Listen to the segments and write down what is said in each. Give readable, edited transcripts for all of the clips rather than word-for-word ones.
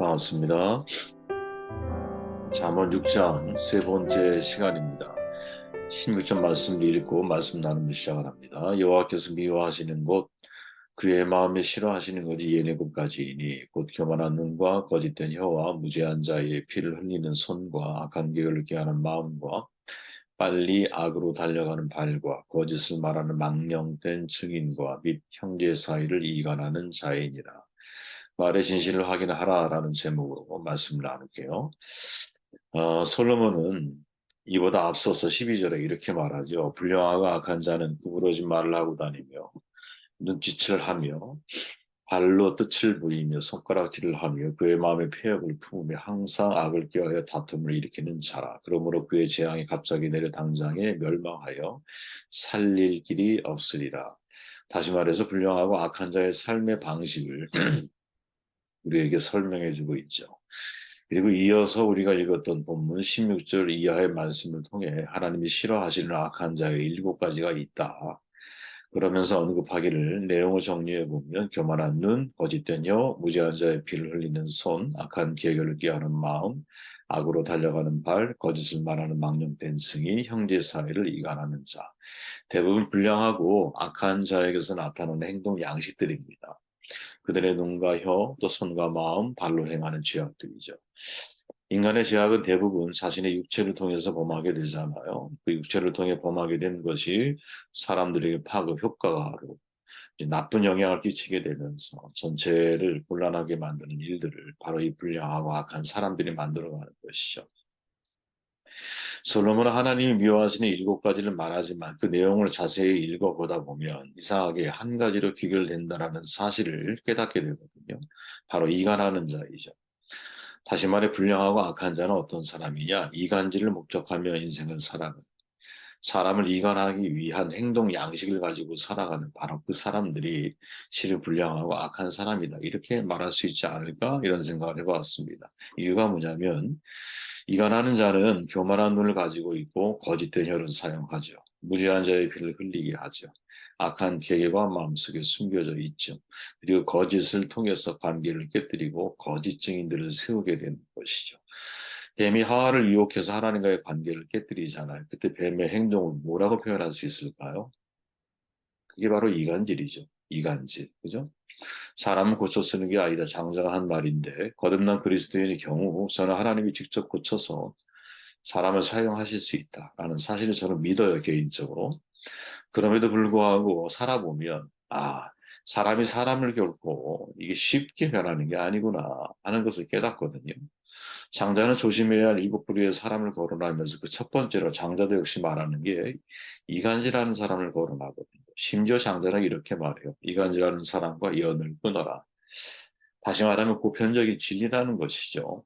반갑습니다. 잠언 6장 세 번째 시간입니다. 16절 말씀을 읽고 말씀 나누며 시작을 합니다. 여호와께서 미워하시는 것 그의 마음에 싫어하시는 것이 예네 가지이니 곧 교만한 눈과 거짓된 혀와 무죄한 자의 피를 흘리는 손과 악한 계획을 꾀하는 마음과 빨리 악으로 달려가는 발과 거짓을 말하는 망령된 증인과 및 형제 사이를 이간하는 자이니라. 말의 진실을 확인하라라는 제목으로 말씀을 나눌게요. 솔로몬은 이보다 앞서서 12절에 이렇게 말하죠. 불량하고 악한 자는 구부러진 말을 하고 다니며 눈짓을 하며 발로 뜻을 부리며 손가락질을 하며 그의 마음에 패역을 품으며 항상 악을 꾀하여 다툼을 일으키는 자라. 그러므로 그의 재앙이 갑자기 내려 당장에 멸망하여 살릴 길이 없으리라. 다시 말해서 불량하고 악한 자의 삶의 방식을 우리에게 설명해 주고 있죠. 그리고 이어서 우리가 읽었던 본문 16절 이하의 말씀을 통해 하나님이 싫어하시는 악한 자의 7가지가 있다. 그러면서 언급하기를 내용을 정리해 보면 교만한 눈, 거짓된 혀, 무죄한 자의 피를 흘리는 손, 악한 계획을 꾀하는 마음, 악으로 달려가는 발, 거짓을 말하는 망령된 승이, 형제 사이를 이간하는 자. 대부분 불량하고 악한 자에게서 나타나는 행동 양식들입니다. 그들의 눈과 혀, 또 손과 마음, 발로 행하는 죄악들이죠. 인간의 죄악은 대부분 자신의 육체를 통해서 범하게 되잖아요. 그 육체를 통해 범하게 된 것이 사람들에게 파급 효과로 나쁜 영향을 끼치게 되면서 전체를 곤란하게 만드는 일들을 바로 이 불량하고 악한 사람들이 만들어가는 것이죠. 솔로몬은 하나님이 미워하시는 7가지를 말하지만 그 내용을 자세히 읽어보다 보면 이상하게 한 가지로 귀결된다라는 사실을 깨닫게 되거든요. 바로 이간하는 자이죠. 다시 말해 불량하고 악한 자는 어떤 사람이냐? 이간질을 목적하며 인생을 살아가는 사람을 이간하기 위한 행동 양식을 가지고 살아가는 바로 그 사람들이 실은 불량하고 악한 사람이다. 이렇게 말할 수 있지 않을까? 이런 생각을 해봤습니다. 이유가 뭐냐면 이간하는 자는 교만한 눈을 가지고 있고 거짓된 혀를 사용하죠. 무죄한 자의 피를 흘리게 하죠. 악한 계획과 마음속에 숨겨져 있죠. 그리고 거짓을 통해서 관계를 깨뜨리고 거짓 증인들을 세우게 되는 것이죠. 뱀이 하와를 유혹해서 하나님과의 관계를 깨뜨리잖아요. 그때 뱀의 행동을 뭐라고 표현할 수 있을까요? 그게 바로 이간질이죠. 이간질. 그죠? 사람을 고쳐 쓰는 게 아니다. 장자가 한 말인데 거듭난 그리스도인의 경우 저는 하나님이 직접 고쳐서 사람을 사용하실 수 있다라는 사실을 저는 믿어요, 개인적으로. 그럼에도 불구하고 살아보면 사람이 사람을 결코 이게 쉽게 변하는 게 아니구나 하는 것을 깨닫거든요. 장자는 조심해야 할 7부류의 사람을 거론하면서 그 첫 번째로 장자도 역시 말하는 게 이간질하는 사람을 거론하거든요. 심지어 장자는 이렇게 말해요. 이간질하는 사람과 연을 끊어라. 다시 말하면 보편적인 진리라는 것이죠.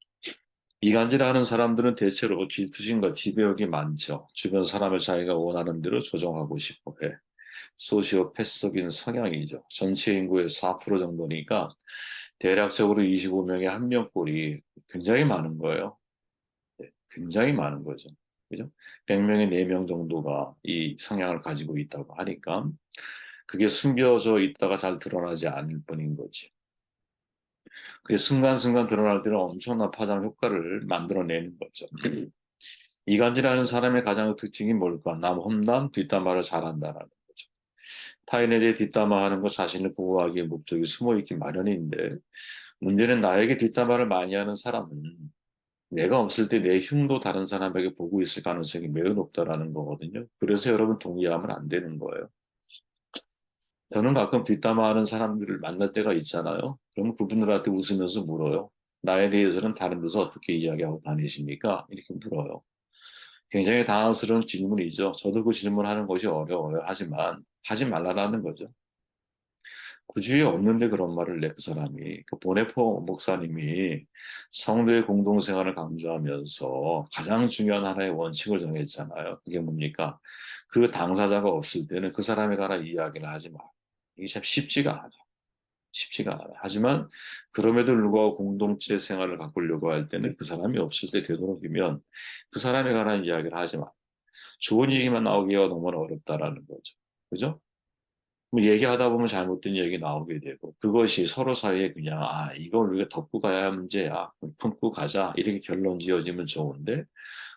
이간질하는 사람들은 대체로 질투심과 지배욕이 많죠. 주변 사람을 자기가 원하는 대로 조종하고 싶어 해. 소시오패스적인 성향이죠. 전체 인구의 4% 정도니까 대략적으로 25명에 1명꼴이 굉장히 많은 거예요. 네, 굉장히 많은 거죠. 그죠? 100명에 4명 정도가 이 성향을 가지고 있다고 하니까 그게 숨겨져 있다가 잘 드러나지 않을 뿐인 거지. 그게 순간순간 드러날 때는 엄청난 파장 효과를 만들어내는 거죠. 이간질하는 사람의 가장 특징이 뭘까? 남 험담, 뒷담화를 잘한다라는 거죠. 타인에 대해 뒷담화하는 것 자신을 보호하기에 목적이 숨어 있기 마련인데 문제는 나에게 뒷담화를 많이 하는 사람은 내가 없을 때 내 흉도 다른 사람에게 보고 있을 가능성이 매우 높다라는 거거든요. 그래서 여러분 동의하면 안 되는 거예요. 저는 가끔 뒷담화하는 사람들을 만날 때가 있잖아요. 그러면 그분들한테 웃으면서 물어요. 나에 대해서는 다른 데서 어떻게 이야기하고 다니십니까? 이렇게 물어요. 굉장히 당황스러운 질문이죠. 저도 그 질문하는 것이 어려워요. 하지만 하지 말라는 거죠. 구주에 없는데 그런 말을 내 그 사람이 그 보네포 목사님이 성도의 공동생활을 강조하면서 가장 중요한 하나의 원칙을 정했잖아요. 그게 뭡니까? 그 당사자가 없을 때는 그 사람에 관한 이야기를 하지 마. 이게 참 쉽지가 않아. 쉽지가 않아. 하지만 그럼에도 불구하고 공동체 생활을 바꾸려고 할 때는 그 사람이 없을 때 되도록이면 그 사람에 관한 이야기를 하지 마. 좋은 얘기만 나오기가 너무나 어렵다라는 거죠. 그죠? 뭐 얘기하다 보면 잘못된 얘기 나오게 되고 그것이 서로 사이에 그냥 이걸 우리가 덮고 가야 문제야 품고 가자 이렇게 결론 지어지면 좋은데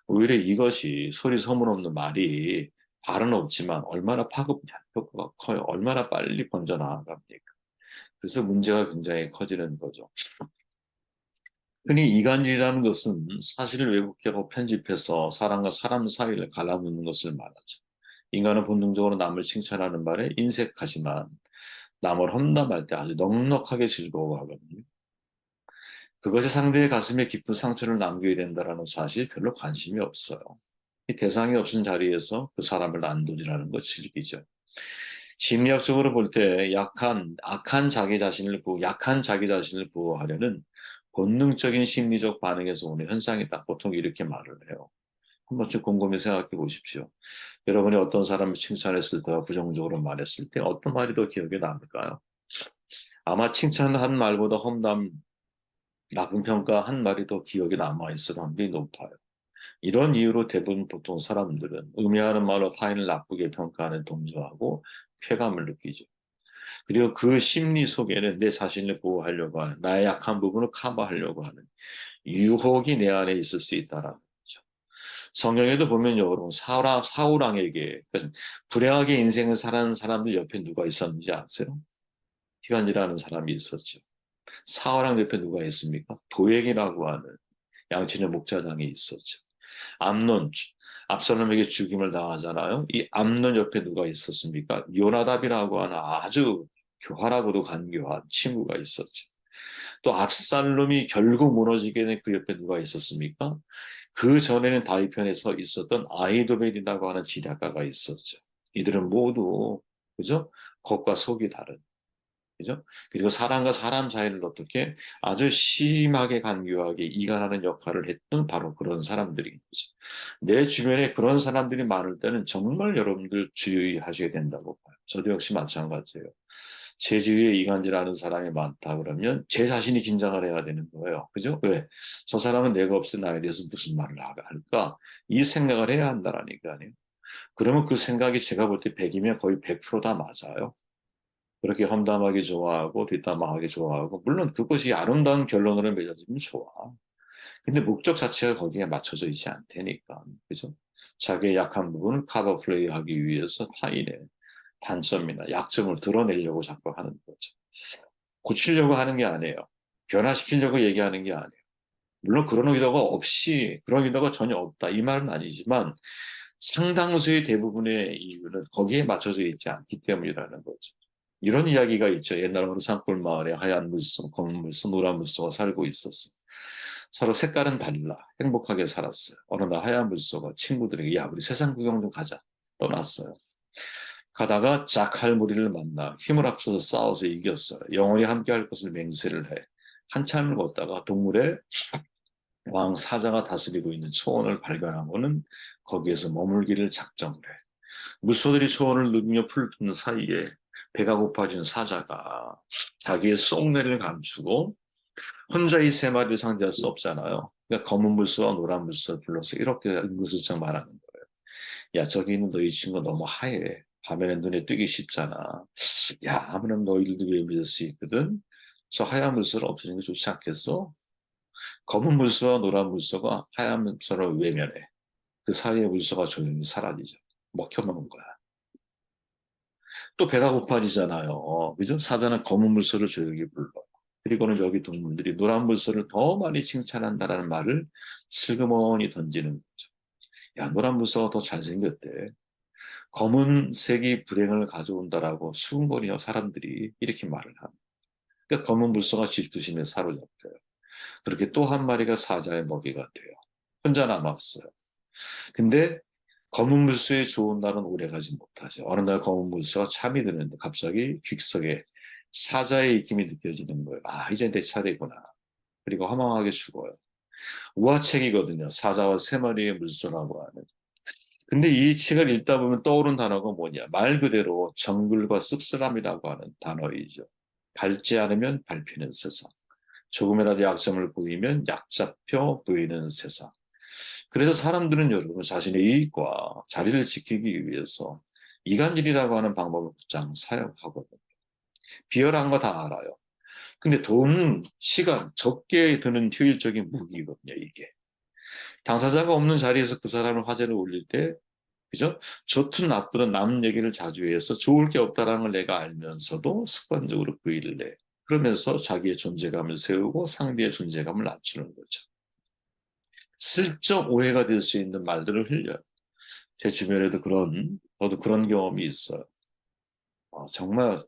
오히려 이것이 소리 소문 없는 말이 발은 없지만 얼마나 파급 효과가 커요. 얼마나 빨리 번져나갑니까. 그래서 문제가 굉장히 커지는 거죠. 흔히 이간질이라는 것은 사실을 왜곡하고 편집해서 사람과 사람 사이를 갈라놓는 것을 말하죠. 인간은 본능적으로 남을 칭찬하는 말에 인색하지만 남을 험담할 때 아주 넉넉하게 즐거워하거든요. 그것이 상대의 가슴에 깊은 상처를 남기게 된다는 사실 별로 관심이 없어요. 이 대상이 없은 자리에서 그 사람을 난도질하는 것 즐기죠. 심리학적으로 볼 때 약한 자기 자신을 보호하려는 본능적인 심리적 반응에서 오는 현상이다. 보통 이렇게 말을 해요. 한 번쯤 곰곰이 생각해 보십시오. 여러분이 어떤 사람을 칭찬했을 때와 부정적으로 말했을 때 어떤 말이 더 기억에 남을까요? 아마 칭찬한 말보다 험담, 나쁜 평가한 말이 더 기억에 남아있을 확률이 높아요. 이런 이유로 대부분 보통 사람들은 의미하는 말로 타인을 나쁘게 평가하는 동조하고 쾌감을 느끼죠. 그리고 그 심리 속에는 내 자신을 보호하려고 하는, 나의 약한 부분을 커버하려고 하는 유혹이 내 안에 있을 수 있다라는 거죠. 성경에도 보면요, 여러분, 사우랑에게, 그러니까 불행하게 인생을 살아가는 사람들 옆에 누가 있었는지 아세요? 티간이라는 사람이 있었죠. 사우랑 옆에 누가 있습니까? 도액이라고 하는 양친의 목자장이 있었죠. 암논, 압살롬에게 죽임을 당하잖아요. 이 암논 옆에 누가 있었습니까? 요나답이라고 하는 아주 교활하고도 간교한 친구가 있었죠. 또 압살롬이 결국 무너지게 된 그 옆에 누가 있었습니까? 그 전에는 다윗 편에서 있었던 아히도벨이라고 하는 지략가가 있었죠. 이들은 모두 그죠? 겉과 속이 다른 그죠? 그리고 사람과 사람 사이를 어떻게 아주 심하게 간교하게 이간하는 역할을 했던 바로 그런 사람들인 거죠. 내 주변에 그런 사람들이 많을 때는 정말 여러분들 주의하셔야 된다고 봐요. 저도 역시 마찬가지예요. 제 주위에 이간질하는 사람이 많다 그러면 제 자신이 긴장을 해야 되는 거예요. 그죠? 왜? 저 사람은 내가 없을 나에 대해서 무슨 말을 할까? 이 생각을 해야 한다라니까요. 그러면 그 생각이 제가 볼 때 100이면 거의 100%다 맞아요. 그렇게 험담하기 좋아하고 뒷담화하기 좋아하고 물론 그것이 아름다운 결론으로 맺어지면 좋아. 근데 목적 자체가 거기에 맞춰져 있지 않다니까. 그죠? 자기의 약한 부분을 커버 플레이하기 위해서 타인의 단점이나 약점을 드러내려고 자꾸 하는 거죠. 고치려고 하는 게 아니에요. 변화시키려고 얘기하는 게 아니에요. 물론 그런 의도가 전혀 없다. 이 말은 아니지만 상당수의 대부분의 이유는 거기에 맞춰져 있지 않기 때문이라는 거죠. 이런 이야기가 있죠. 옛날 어느 산골 마을에 하얀 물소, 검은 물소, 노란 물소가 살고 있었어. 서로 색깔은 달라. 행복하게 살았어요. 어느 날 하얀 물소가 친구들에게 야, 우리 세상 구경 좀 가자. 떠났어요. 가다가 짝할무리를 만나 힘을 합쳐서 싸워서 이겼어요. 영원히 함께할 것을 맹세를 해. 한참을 걷다가 동물의 왕 사자가 다스리고 있는 초원을 발견하고는 거기에서 머물기를 작정을 해. 물소들이 초원을 누비며 풀듣는 사이에 배가 고파진 사자가 자기의 쏙내를 감추고 혼자 이 세 마리를 상대할 수 없잖아요. 그러니까 검은 물소와 노란 물소를 불러서 이렇게 은근슬쩍 말하는 거예요. 야, 저기 있는 너희 친구 너무 하얘. 밤에는 눈에 띄기 쉽잖아. 야, 아무렴 너희들도 왜 믿을 수 있거든? 저 하얀 물소를 없애는 게 좋지 않겠어? 검은 물소와 노란 물소가 하얀 물소를 외면해. 그 사이에 물소가 조용히 사라지죠. 먹혀먹는 거야. 또 배가 고파지잖아요. 그죠? 사자는 검은 물소를 조용히 불러. 그리고는 여기 동물들이 노란 물소를 더 많이 칭찬한다라는 말을 슬그머니 던지는 거죠. 야, 노란 물소가 더 잘생겼대. 검은색이 불행을 가져온다라고 수군거리며 사람들이 이렇게 말을 합니다. 그러니까 검은 물소가 질투심에 사로잡혀요. 그렇게 또 한 마리가 사자의 먹이가 돼요. 혼자 남았어요. 근데 검은 물소의 좋은 날은 오래가지 못하죠. 어느 날 검은 물소가 잠이 드는데 갑자기 귓속에 사자의 입김이 느껴지는 거예요. 아, 이제 내 차례구나. 그리고 허망하게 죽어요. 우화책이거든요. 사자와 세 마리의 물소라고 하는. 근데 이 책을 읽다 보면 떠오른 단어가 뭐냐. 말 그대로 정글과 씁쓸함이라고 하는 단어이죠. 밟지 않으면 밟히는 세상. 조금이라도 약점을 보이면 약잡혀 보이는 세상. 그래서 사람들은 여러분 자신의 이익과 자리를 지키기 위해서 이간질이라고 하는 방법을 곧장 사용하거든요. 비열한 거 다 알아요. 근데 돈, 시간, 적게 드는 효율적인 무기거든요, 이게. 당사자가 없는 자리에서 그 사람을 화제를 올릴 때, 그죠? 좋든 나쁘든 남 얘기를 자주 해서 좋을 게 없다라는 걸 내가 알면서도 습관적으로 그 일을 해. 그러면서 자기의 존재감을 세우고 상대의 존재감을 낮추는 거죠. 슬쩍 오해가 될 수 있는 말들을 흘려요. 제 주변에도 저도 그런 경험이 있어요. 정말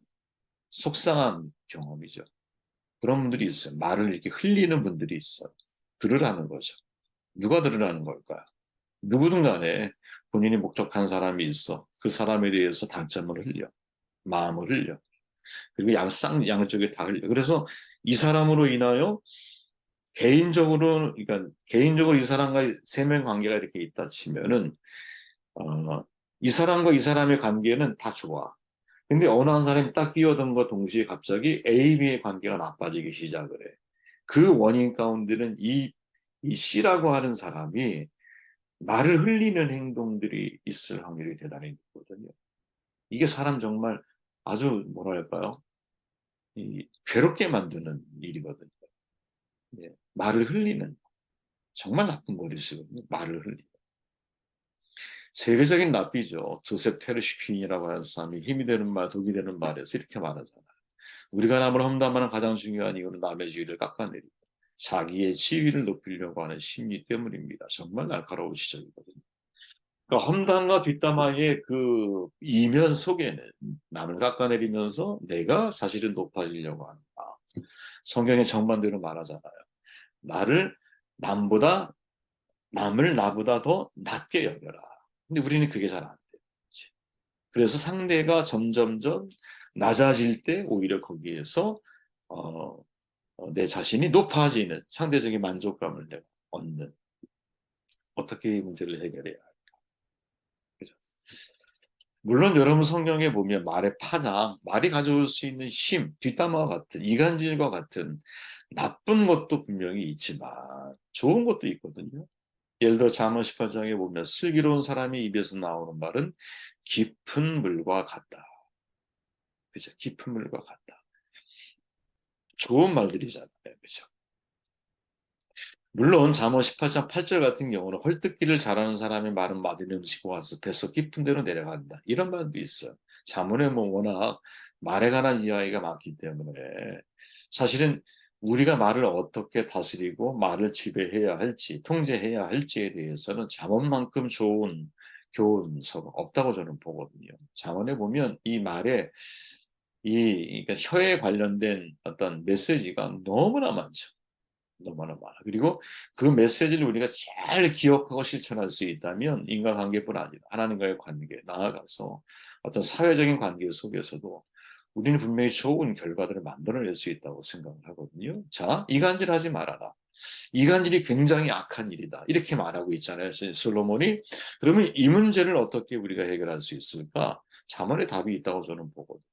속상한 경험이죠. 그런 분들이 있어요. 말을 이렇게 흘리는 분들이 있어요. 들으라는 거죠. 누가 들으라는 걸까요? 누구든 간에 본인이 목적한 사람이 있어. 그 사람에 대해서 단점을 흘려. 마음을 흘려. 그리고 양쪽에 다 흘려. 그래서 이 사람으로 인하여 개인적으로 이 사람과 세명 관계가 이렇게 있다 치면은, 어, 이 사람과 이 사람의 관계는 다 좋아. 근데 어느 한 사람이 딱 끼어든과 동시에 갑자기 A, B의 관계가 나빠지기 시작을 해. 그 원인 가운데는 이 C라고 하는 사람이 말을 흘리는 행동들이 있을 확률이 대단히 높거든요. 이게 사람 정말 아주 뭐랄까요? 괴롭게 만드는 일이거든요. 예, 말을 흘리는 정말 나쁜 버릇이거든요. 말을 흘리는. 세계적인 납비죠. 조셉 테르슈킨이라고 하는 사람이 힘이 되는 말, 독이 되는 말에서 이렇게 말하잖아요. 우리가 남을 험담하는 가장 중요한 이유는 남의 지위를 깎아내리고 자기의 지위를 높이려고 하는 심리 때문입니다. 정말 날카로운 지적이거든요. 그러니까 험담과 뒷담화의 그 이면 속에는 남을 깎아내리면서 내가 사실은 높아지려고 한다. 성경의 정반대로 말하잖아요. 나를 남보다 남을 나보다 더 낮게 여겨라. 근데 우리는 그게 잘 안 돼요. 그래서 상대가 점점점 낮아질 때 오히려 거기에서 어, 내 자신이 높아지는 상대적인 만족감을 내가 얻는 어떻게 이 문제를 해결해야 할까? 물론 여러분 성경에 보면 말의 파장, 말이 가져올 수 있는 힘, 뒷담화와 같은 이간질과 같은 나쁜 것도 분명히 있지만 좋은 것도 있거든요. 예를 들어 잠언 18장에 보면 슬기로운 사람이 입에서 나오는 말은 깊은 물과 같다. 그죠? 깊은 물과 같다. 좋은 말들이잖아요. 그죠? 물론 잠언 18장 8절 같은 경우는 헐뜯기를 잘하는 사람의 말은 맛있는 음식과 같아서 뱃속 깊은 데로 내려간다. 이런 말도 있어요. 잠언에 뭐 워낙 말에 관한 이야기가 많기 때문에 사실은 우리가 말을 어떻게 다스리고 말을 지배해야 할지, 통제해야 할지에 대해서는 잠언만큼 좋은 교훈서가 없다고 저는 보거든요. 잠언에 보면 이 말에 그러니까 혀에 관련된 어떤 메시지가 너무나 많죠. 너무나 많아. 그리고 그 메시지를 우리가 잘 기억하고 실천할 수 있다면 인간관계뿐 아니라 하나님과의 관계, 나아가서 어떤 사회적인 관계 속에서도 우리는 분명히 좋은 결과들을 만들어낼 수 있다고 생각을 하거든요. 자, 이간질하지 말아라. 이간질이 굉장히 악한 일이다. 이렇게 말하고 있잖아요. 솔로몬이. 그러면 이 문제를 어떻게 우리가 해결할 수 있을까? 자문의 답이 있다고 저는 보거든요.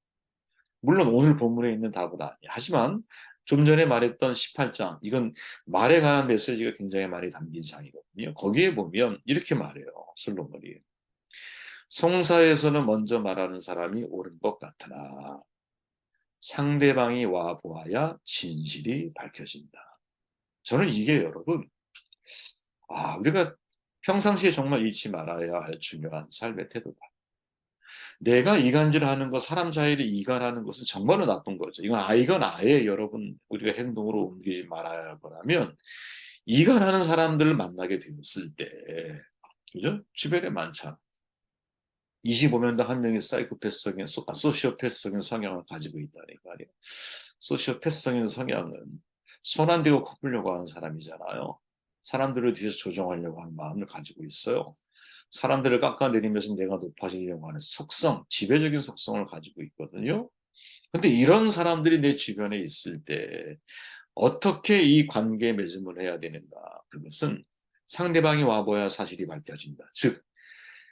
물론 오늘 본문에 있는 답은 아니에요. 하지만 좀 전에 말했던 18장, 이건 말에 관한 메시지가 굉장히 많이 담긴 장이거든요. 거기에 보면 이렇게 말해요. 솔로몬이. 성사에서는 먼저 말하는 사람이 옳은 것 같으나 상대방이 와 보아야 진실이 밝혀진다. 저는 이게 여러분, 우리가 평상시에 정말 잊지 말아야 할 중요한 삶의 태도다. 내가 이간질하는 것, 사람 사이를 이간하는 것은 정말로 나쁜 거죠. 이건 아예 여러분 우리가 행동으로 옮기지 말아야 할 거라면 이간하는 사람들을 만나게 되었을 때, 그죠? 주변에 많잖아. 25명당 한 명이 소시오패스적인 성향을 가지고 있다니까 말이에요. 소시오패스적인 성향은 손 안 대고 코 풀려고 하는 사람이잖아요. 사람들을 뒤에서 조종하려고 하는 마음을 가지고 있어요. 사람들을 깎아내리면서 내가 높아지려고 하는 속성, 지배적인 속성을 가지고 있거든요. 근데 이런 사람들이 내 주변에 있을 때 어떻게 이 관계 맺음을 해야 되는가? 그것은 상대방이 와봐야 사실이 밝혀진다. 즉,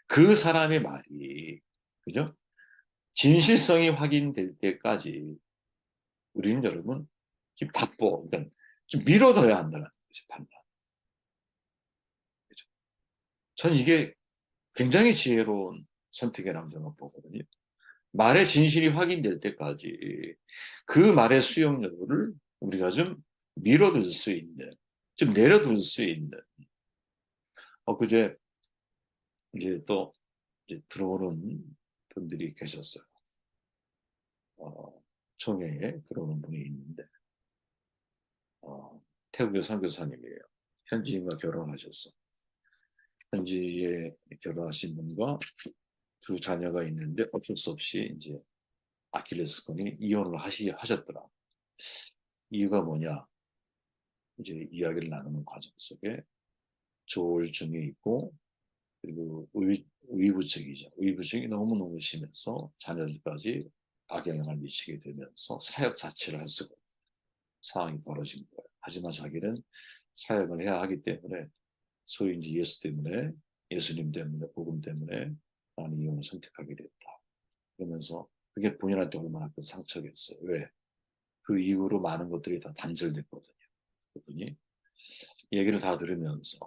그 사람의 말이, 그죠? 진실성이 확인될 때까지 우리는 여러분, 좀 그러니까 좀 미뤄둬야 한다는 거죠, 판단. 그죠? 전 이게 굉장히 지혜로운 선택의 남자가 보거든요. 말의 진실이 확인될 때까지 그 말의 수용 여부를 우리가 좀 밀어둘 수 있는, 좀 내려둘 수 있는, 그제 이제 또 이제 들어오는 분들이 계셨어요. 총회에 들어오는 분이 있는데, 태국의 선교사님이에요. 현지인과 결혼하셨어. 현지에 결혼하신 분과 두 자녀가 있는데 어쩔 수 없이 이제 아킬레스건이 이혼을 하셨더라. 이유가 뭐냐? 이제 이야기를 나누는 과정 속에 조울증이 있고 그리고 의부증이죠. 의부증이 너무너무 심해서 자녀들까지 악영향을 미치게 되면서 사역 자체를 할 수가 없는 상황이 벌어진 거예요. 하지만 자기는 사역을 해야 하기 때문에 소위 이제 예수 때문에 예수님 때문에 복음 때문에 나는 이혼을 선택하게 됐다. 그러면서 그게 본인한테 얼마나 큰 상처겠어요. 왜? 그 이후로 많은 것들이 다 단절됐거든요. 그분이 얘기를 다 들으면서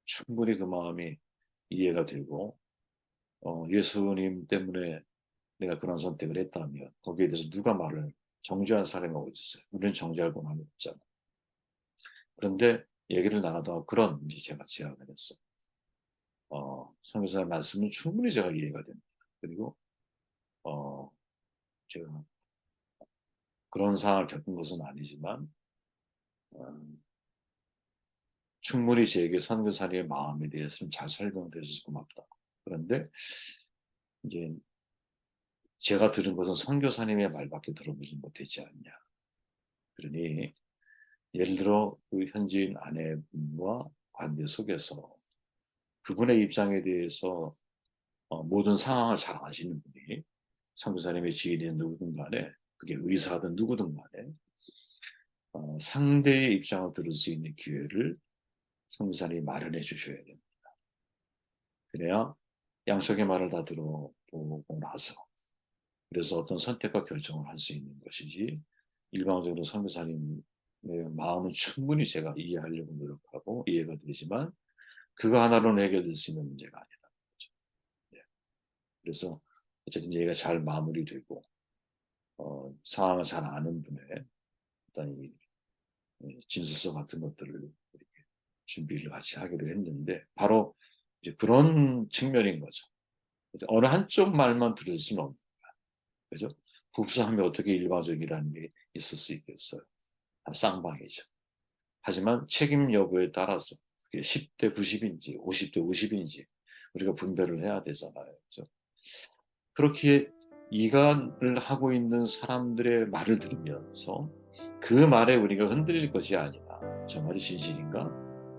충분히 그 마음이 이해가 되고 예수님 때문에 내가 그런 선택을 했다면 거기에 대해서 누가 말을 정죄한 사람이 어디 있어요? 우리는 정죄할 권한이 없잖아. 그런데 얘기를 나누다가 그런 이제 제가 제안을 했어요. 선교사의 말씀은 충분히 제가 이해가 됩니다. 그리고 어, 제가 그런 상황을 겪은 것은 아니지만 어, 충분히 제게 선교사님의 마음에 대해서는 잘 설명해 주셔서 고맙다. 그런데 이제 제가 들은 것은 선교사님의 말밖에 들어보지 못했지 않냐. 그러니 예를 들어 그 현지인 아내분과 관계 속에서 그분의 입장에 대해서 모든 상황을 잘 아시는 분이 선교사님의 지인인 누구든 간에 그게 의사든 누구든 간에 상대의 입장을 들을 수 있는 기회를 선교사님이 마련해 주셔야 됩니다. 그래야 양쪽의 말을 다 들어보고 나서 그래서 어떤 선택과 결정을 할 수 있는 것이지 일방적으로 선교사님의 마음은 충분히 제가 이해하려고 노력하고 이해가 되지만 그거 하나로는 해결될 수 있는 문제가 아니라는 거죠. 예. 그래서 어쨌든 얘기가 잘 마무리되고 상황을 잘 아는 분의 어떤 이 진술서 같은 것들을 이렇게 준비를 같이 하기로 했는데 바로 이제 그런 측면인 거죠. 어느 한쪽 말만 들을 수는 없는 거야. 그죠? 부부싸움이 어떻게 일방적이라는 게 있을 수 있겠어요. 다 쌍방이죠. 하지만 책임 여부에 따라서 그게 10대 90인지 50대 50인지 우리가 분별을 해야 되잖아요. 그죠? 그렇게 이간을 하고 있는 사람들의 말을 들으면서 그 말에 우리가 흔들릴 것이 아니라 저 말이 진실인가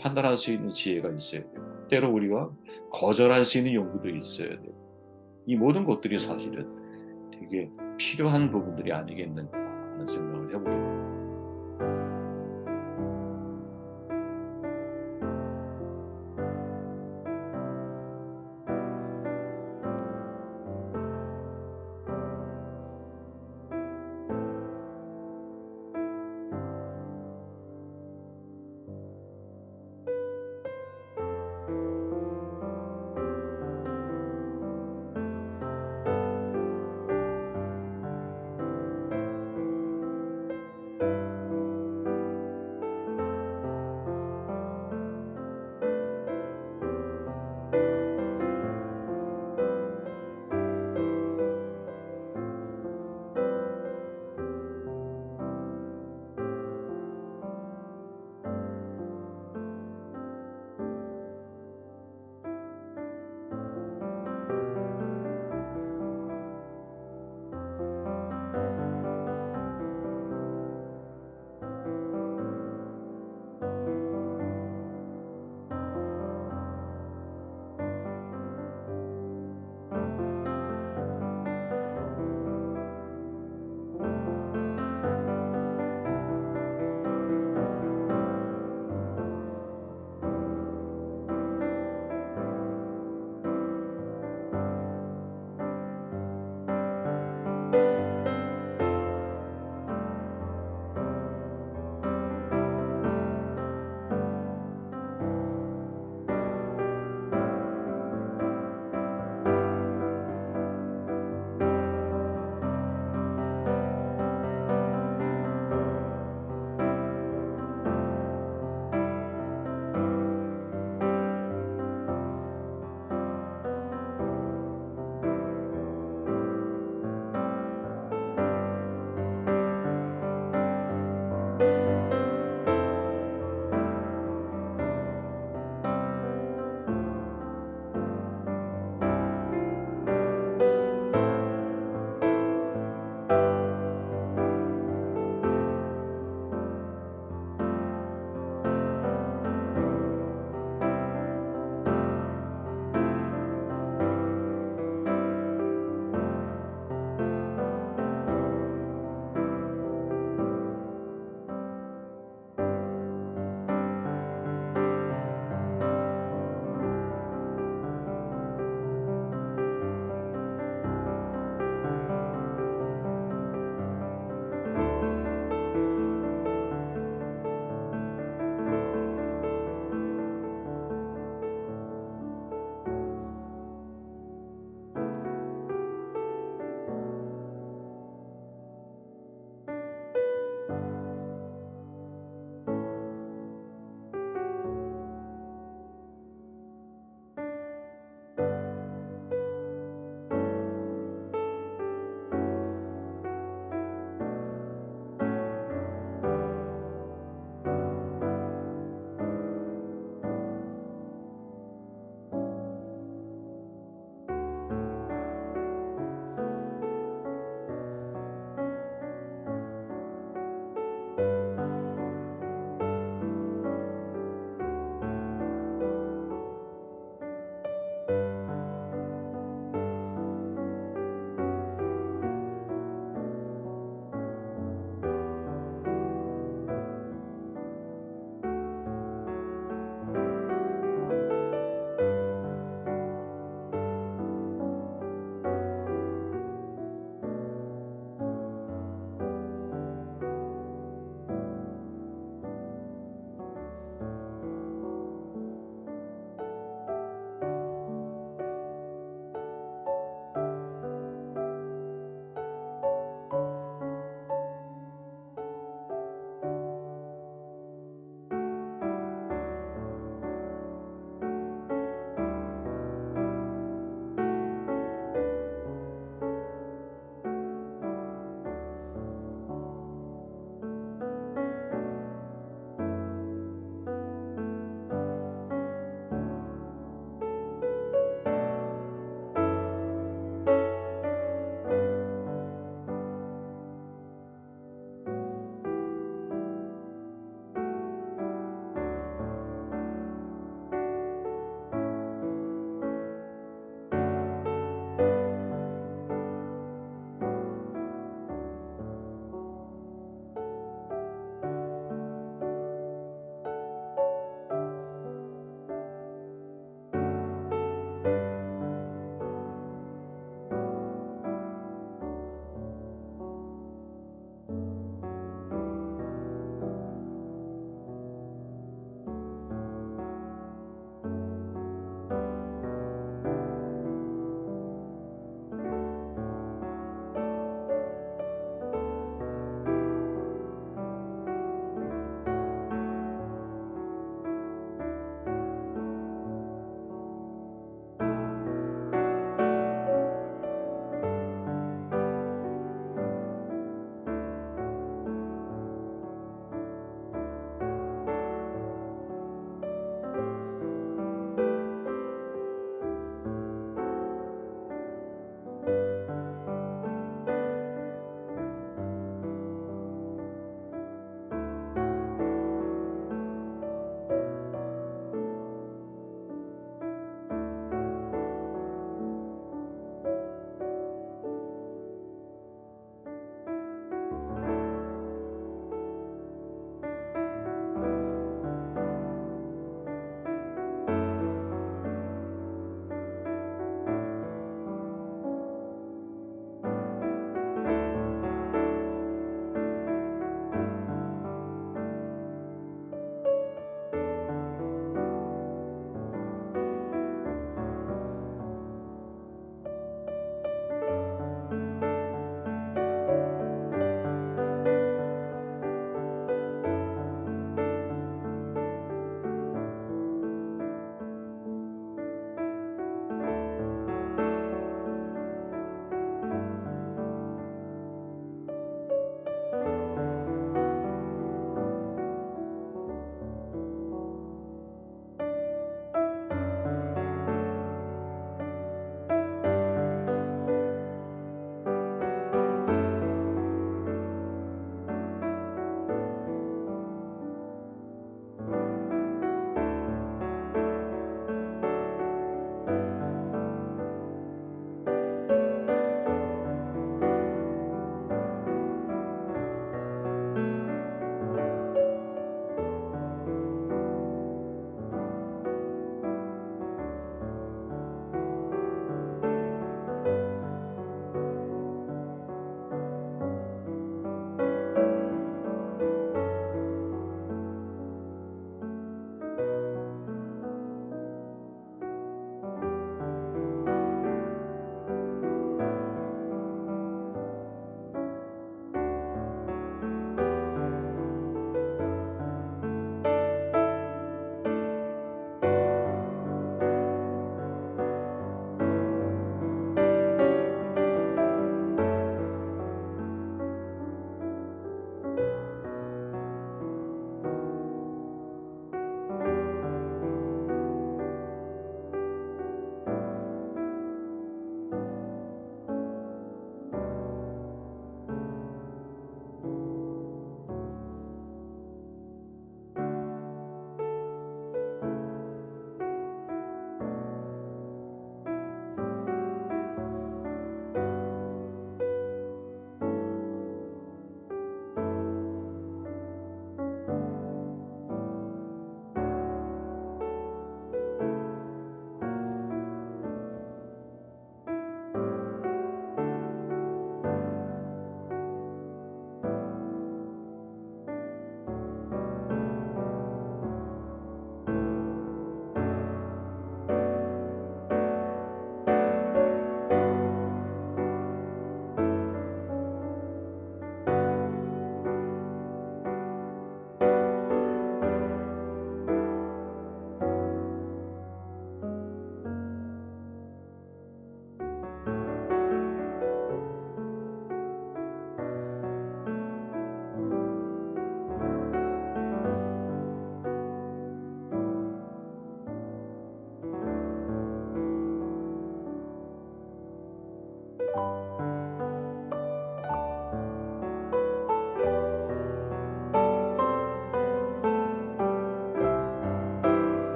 판단할 수 있는 지혜가 있어야 되고 때로 우리가 거절할 수 있는 용기도 있어야 되고 이 모든 것들이 사실은 되게 필요한 부분들이 아니겠는가 하는 생각을 해보게 됩니다.